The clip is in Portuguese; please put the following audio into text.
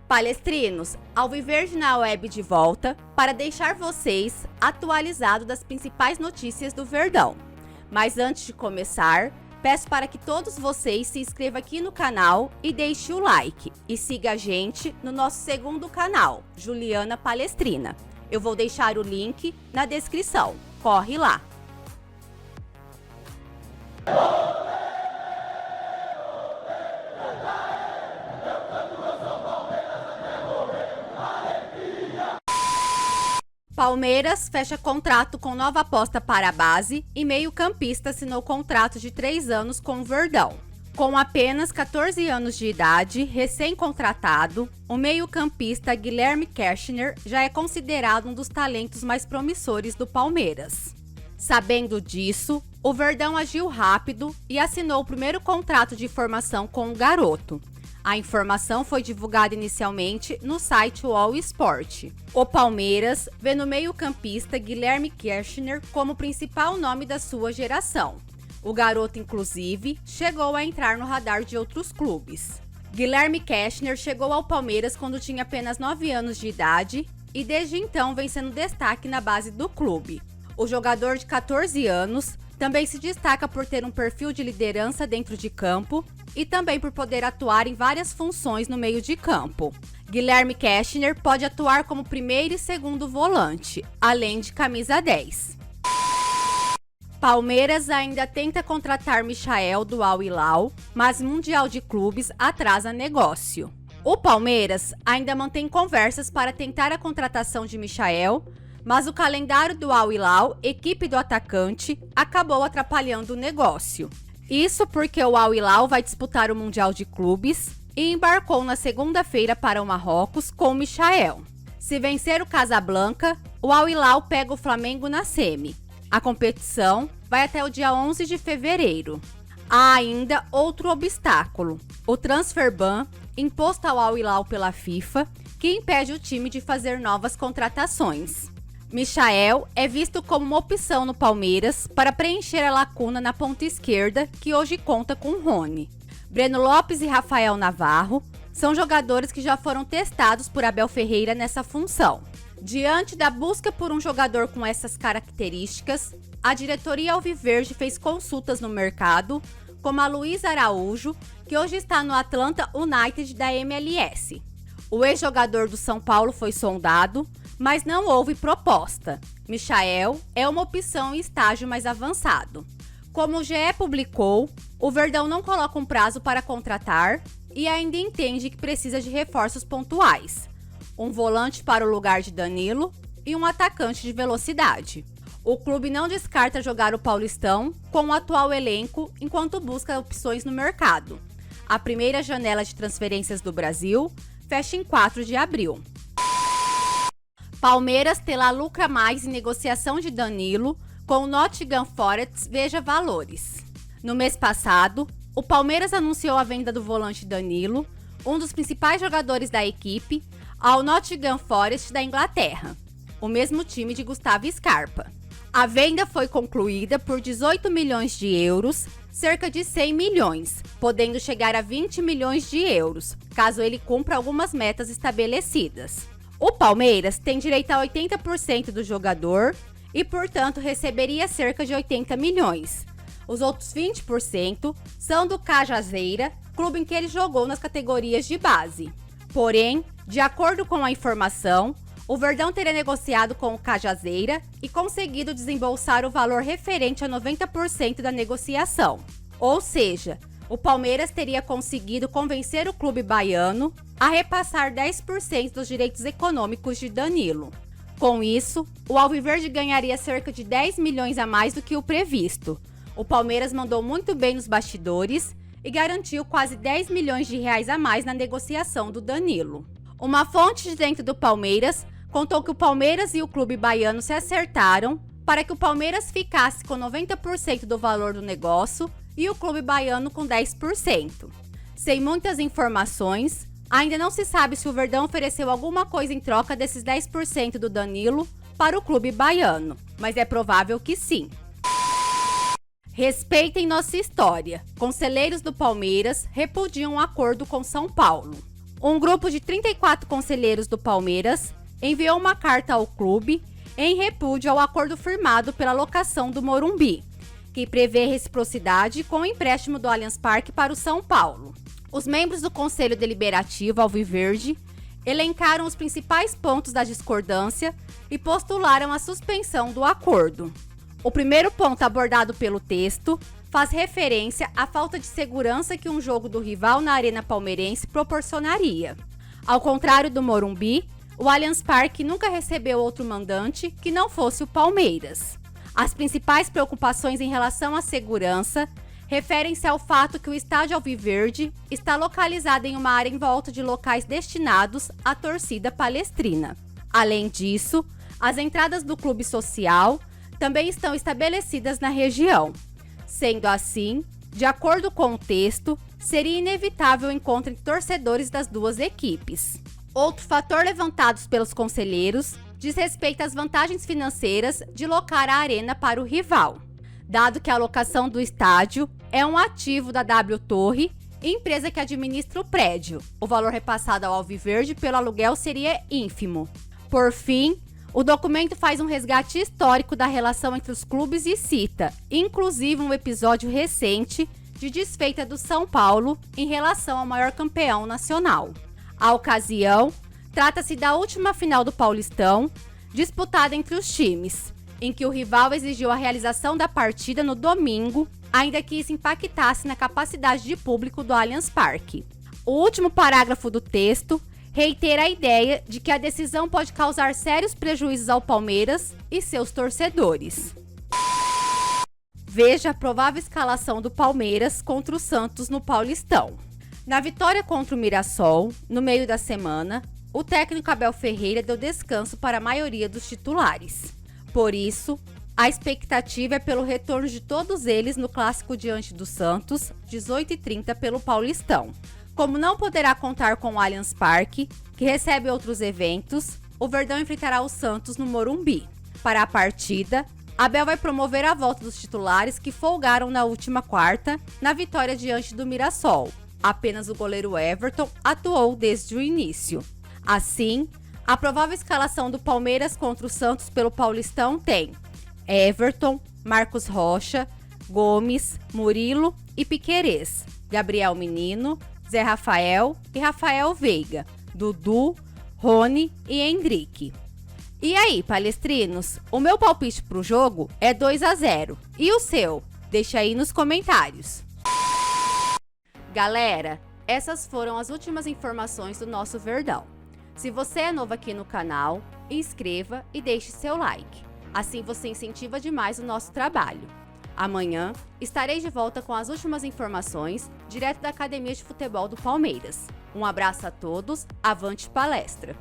Palestrinos, Alviverde na Web de volta para deixar vocês atualizados das principais notícias do Verdão. Mas antes de começar, peço para que todos vocês se inscrevam aqui no canal e deixem o like. E siga a gente no nosso segundo canal, Juliana Palestrina. Eu vou deixar o link na descrição. Corre lá! Palmeiras fecha contrato com nova aposta para a base e meio-campista assinou contrato de 3 anos com o Verdão. Com apenas 14 anos de idade, recém-contratado, o meio-campista Guilherme Kechner já é considerado um dos talentos mais promissores do Palmeiras. Sabendo disso, o Verdão agiu rápido e assinou o primeiro contrato de formação com o garoto. A informação foi divulgada inicialmente no site All Sport. O Palmeiras vê no meio-campista Guilherme Kechner como principal nome da sua geração. O garoto, inclusive, chegou a entrar no radar de outros clubes. Guilherme Kechner chegou ao Palmeiras quando tinha apenas 9 anos de idade e desde então vem sendo destaque na base do clube. O jogador de 14 anos também se destaca por ter um perfil de liderança dentro de campo e também por poder atuar em várias funções no meio de campo. Guilherme Kechner pode atuar como primeiro e segundo volante, além de camisa 10. Palmeiras ainda tenta contratar Michael do Al Hilal, mas Mundial de Clubes atrasa negócio. O Palmeiras ainda mantém conversas para tentar a contratação de Michael, mas o calendário do Al Hilal, equipe do atacante, acabou atrapalhando o negócio. Isso porque o Al Hilal vai disputar o Mundial de Clubes e embarcou na segunda-feira para o Marrocos com o Michael. Se vencer o Casablanca, o Al Hilal pega o Flamengo na semi. A competição vai até o dia 11 de fevereiro. Há ainda outro obstáculo, o transfer ban imposto ao Al Hilal pela FIFA, que impede o time de fazer novas contratações. Michael é visto como uma opção no Palmeiras para preencher a lacuna na ponta esquerda, que hoje conta com Rony. Breno Lopes e Rafael Navarro são jogadores que já foram testados por Abel Ferreira nessa função. Diante da busca por um jogador com essas características, a diretoria alviverde fez consultas no mercado, como a Luísa Araújo, que hoje está no Atlanta United da MLS. O ex-jogador do São Paulo foi sondado, mas não houve proposta. Michael é uma opção em estágio mais avançado. Como o GE publicou, o Verdão não coloca um prazo para contratar e ainda entende que precisa de reforços pontuais. Um volante para o lugar de Danilo e um atacante de velocidade. O clube não descarta jogar o Paulistão com o atual elenco enquanto busca opções no mercado. A primeira janela de transferências do Brasil fecha em 4 de abril. Palmeiras terá lucra mais em negociação de Danilo com o Nottingham Forest, veja valores. No mês passado, o Palmeiras anunciou a venda do volante Danilo, um dos principais jogadores da equipe, ao Nottingham Forest da Inglaterra, o mesmo time de Gustavo Scarpa. A venda foi concluída por 18 milhões de euros, cerca de 100 milhões, podendo chegar a 20 milhões de euros, caso ele cumpra algumas metas estabelecidas. O Palmeiras tem direito a 80% do jogador e, portanto, receberia cerca de 80 milhões. Os outros 20% são do Cajazeira, clube em que ele jogou nas categorias de base. Porém, de acordo com a informação, o Verdão teria negociado com o Cajazeira e conseguido desembolsar o valor referente a 90% da negociação. Ou seja, o Palmeiras teria conseguido convencer o clube baiano a repassar 10% dos direitos econômicos de Danilo. Com isso, o Alviverde ganharia cerca de 10 milhões a mais do que o previsto. O Palmeiras mandou muito bem nos bastidores e garantiu quase 10 milhões de reais a mais na negociação do Danilo. Uma fonte de dentro do Palmeiras contou que o Palmeiras e o clube baiano se acertaram para que o Palmeiras ficasse com 90% do valor do negócio e o clube baiano com 10%. Sem muitas informações, ainda não se sabe se o Verdão ofereceu alguma coisa em troca desses 10% do Danilo para o clube baiano, mas é provável que sim. Respeitem nossa história. Conselheiros do Palmeiras repudiam um acordo com São Paulo. Um grupo de 34 conselheiros do Palmeiras enviou uma carta ao clube em repúdio ao acordo firmado pela locação do Morumbi, que prevê reciprocidade com o empréstimo do Allianz Parque para o São Paulo. Os membros do Conselho Deliberativo Alviverde elencaram os principais pontos da discordância e postularam a suspensão do acordo. O primeiro ponto abordado pelo texto faz referência à falta de segurança que um jogo do rival na Arena Palmeirense proporcionaria. Ao contrário do Morumbi, o Allianz Parque nunca recebeu outro mandante que não fosse o Palmeiras. As principais preocupações em relação à segurança referem-se ao fato que o estádio Alviverde está localizado em uma área em volta de locais destinados à torcida palestrina. Além disso, as entradas do clube social também estão estabelecidas na região. Sendo assim, de acordo com o texto, seria inevitável o encontro entre torcedores das duas equipes. Outro fator levantado pelos conselheiros diz respeito às vantagens financeiras de locar a arena para o rival, dado que a locação do estádio é um ativo da W Torre, empresa que administra o prédio. O valor repassado ao Alviverde pelo aluguel seria ínfimo. Por fim, o documento faz um resgate histórico da relação entre os clubes e cita, inclusive, um episódio recente de desfeita do São Paulo em relação ao maior campeão nacional. A ocasião trata-se da última final do Paulistão, disputada entre os times, em que o rival exigiu a realização da partida no domingo, ainda que isso impactasse na capacidade de público do Allianz Parque. O último parágrafo do texto reitera a ideia de que a decisão pode causar sérios prejuízos ao Palmeiras e seus torcedores. Veja a provável escalação do Palmeiras contra o Santos no Paulistão. Na vitória contra o Mirassol, no meio da semana, o técnico Abel Ferreira deu descanso para a maioria dos titulares. Por isso, a expectativa é pelo retorno de todos eles no clássico diante do Santos, 18h30 pelo Paulistão. Como não poderá contar com o Allianz Parque, que recebe outros eventos, o Verdão enfrentará o Santos no Morumbi. Para a partida, Abel vai promover a volta dos titulares que folgaram na última quarta, na vitória diante do Mirassol. Apenas o goleiro Everton atuou desde o início. Assim, a provável escalação do Palmeiras contra o Santos pelo Paulistão tem Everton, Marcos Rocha, Gomes, Murilo e Piquerez, Gabriel Menino, Zé Rafael e Rafael Veiga, Dudu, Rony e Hendrick. E aí, palestrinos, o meu palpite pro jogo é 2-0. E o seu? Deixa aí nos comentários. Galera, essas foram as últimas informações do nosso Verdão. Se você é novo aqui no canal, inscreva e deixe seu like. Assim você incentiva demais o nosso trabalho. Amanhã estarei de volta com as últimas informações, direto da Academia de Futebol do Palmeiras. Um abraço a todos, avante palestra!